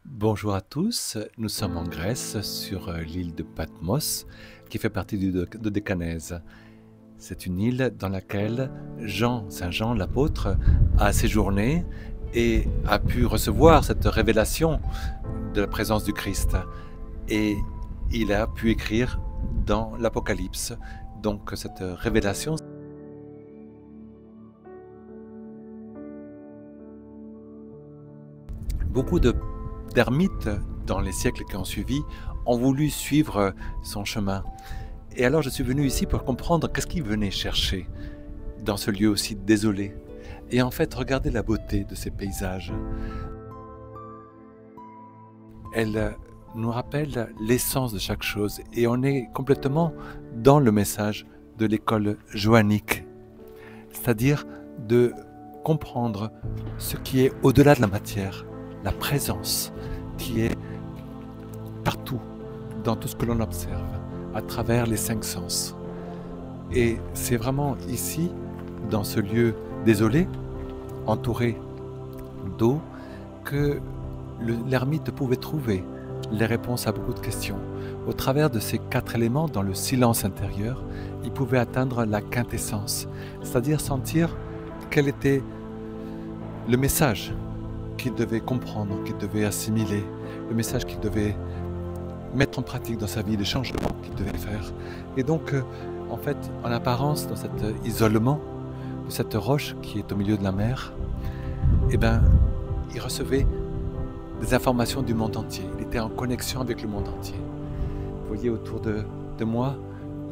Bonjour à tous, nous sommes en Grèce, sur l'île de Patmos, qui fait partie du Dodécanèse. C'est une île dans laquelle Saint Jean l'apôtre, a séjourné et a pu recevoir cette révélation de la présence du Christ. Et il a pu écrire dans l'Apocalypse, donc cette révélation. Beaucoup d'ermites, dans les siècles qui ont suivi, ont voulu suivre son chemin. Et alors je suis venu ici pour comprendre qu'est-ce qu'il venait chercher dans ce lieu aussi désolé. Et en fait, regardez la beauté de ces paysages. Elle nous rappelle l'essence de chaque chose et on est complètement dans le message de l'école joannique. C'est-à-dire de comprendre ce qui est au-delà de la matière, la présence qui est partout, dans tout ce que l'on observe, à travers les 5 sens. Et c'est vraiment ici, dans ce lieu désolé, entouré d'eau, que l'ermite pouvait trouver les réponses à beaucoup de questions. Au travers de ces 4 éléments, dans le silence intérieur, il pouvait atteindre la quintessence, c'est-à-dire sentir quel était le message qu'il devait comprendre, qu'il devait assimiler, le message qu'il devait mettre en pratique dans sa vie, les changements qu'il devait faire. Et donc, en fait, en apparence, dans cet isolement, de cette roche qui est au milieu de la mer, eh ben, il recevait des informations du monde entier. Il était en connexion avec le monde entier. Vous voyez autour de moi,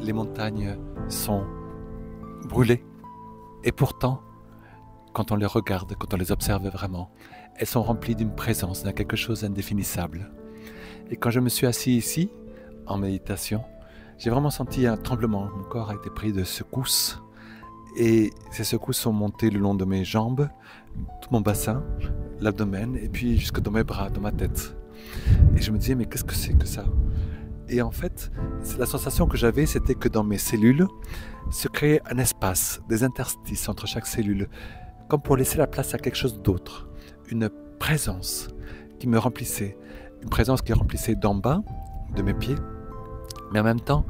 les montagnes sont brûlées. Et pourtant, quand on les regarde, quand on les observe vraiment, elles sont remplies d'une présence, d'un quelque chose d'indéfinissable. Et quand je me suis assis ici, en méditation, j'ai vraiment senti un tremblement. Mon corps a été pris de secousses. Et ces secousses sont montées le long de mes jambes, tout mon bassin, l'abdomen, et puis jusque dans mes bras, dans ma tête. Et je me disais, mais qu'est-ce que c'est que ça? Et en fait, la sensation que j'avais, c'était que dans mes cellules se créait un espace, des interstices entre chaque cellule, comme pour laisser la place à quelque chose d'autre, une présence qui me remplissait, une présence qui remplissait d'en bas, de mes pieds, mais en même temps,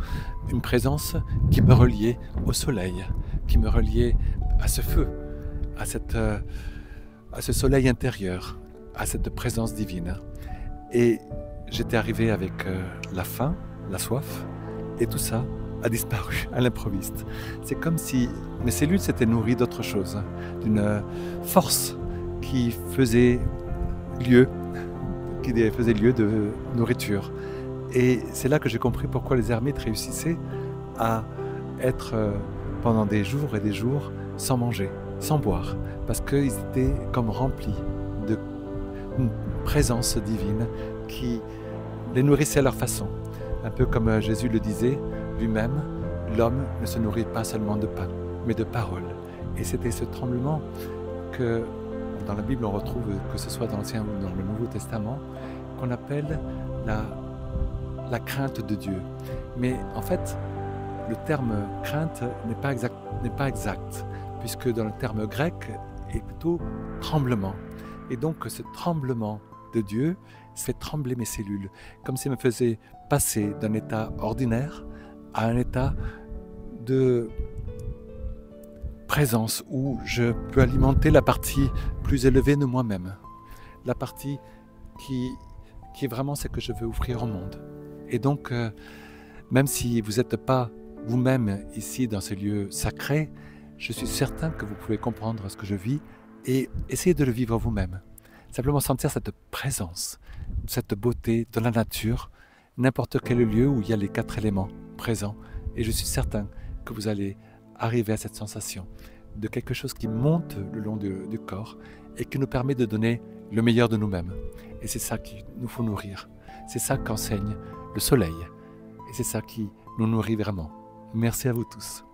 une présence qui me reliait au soleil, qui me reliait à ce feu, à ce soleil intérieur, à cette présence divine. Et j'étais arrivé avec la faim, la soif, et tout ça a disparu à l'improviste. C'est comme si mes cellules s'étaient nourries d'autre chose, d'une force qui faisait lieu de nourriture. Et c'est là que j'ai compris pourquoi les ermites réussissaient à être pendant des jours et des jours sans manger, sans boire, parce qu'ils étaient comme remplis d'une présence divine qui les nourrissait à leur façon. Un peu comme Jésus le disait lui-même, l'homme ne se nourrit pas seulement de pain, mais de parole. Et c'était ce tremblement que dans la Bible on retrouve, que ce soit dans l'Ancien ou dans le Nouveau Testament, qu'on appelle la crainte de Dieu. Mais en fait, le terme crainte n'est pas exact, puisque dans le terme grec est plutôt tremblement. Et donc ce tremblement de Dieu fait trembler mes cellules, comme s'il me faisait passer d'un état ordinaire à un état de présence où je peux alimenter la partie plus élevée de moi-même, la partie qui est vraiment ce que je veux offrir au monde. Et donc, même si vous n'êtes pas vous-même ici dans ce lieu sacré, je suis certain que vous pouvez comprendre ce que je vis et essayer de le vivre vous-même. Simplement sentir cette présence, cette beauté de la nature, n'importe quel lieu où il y a les 4 éléments présents. Et je suis certain que vous allez arriver à cette sensation de quelque chose qui monte le long du corps et qui nous permet de donner le meilleur de nous-mêmes. Et c'est ça qu'il nous faut nourrir. C'est ça qu'enseigne le soleil. Et c'est ça qui nous nourrit vraiment. Merci à vous tous.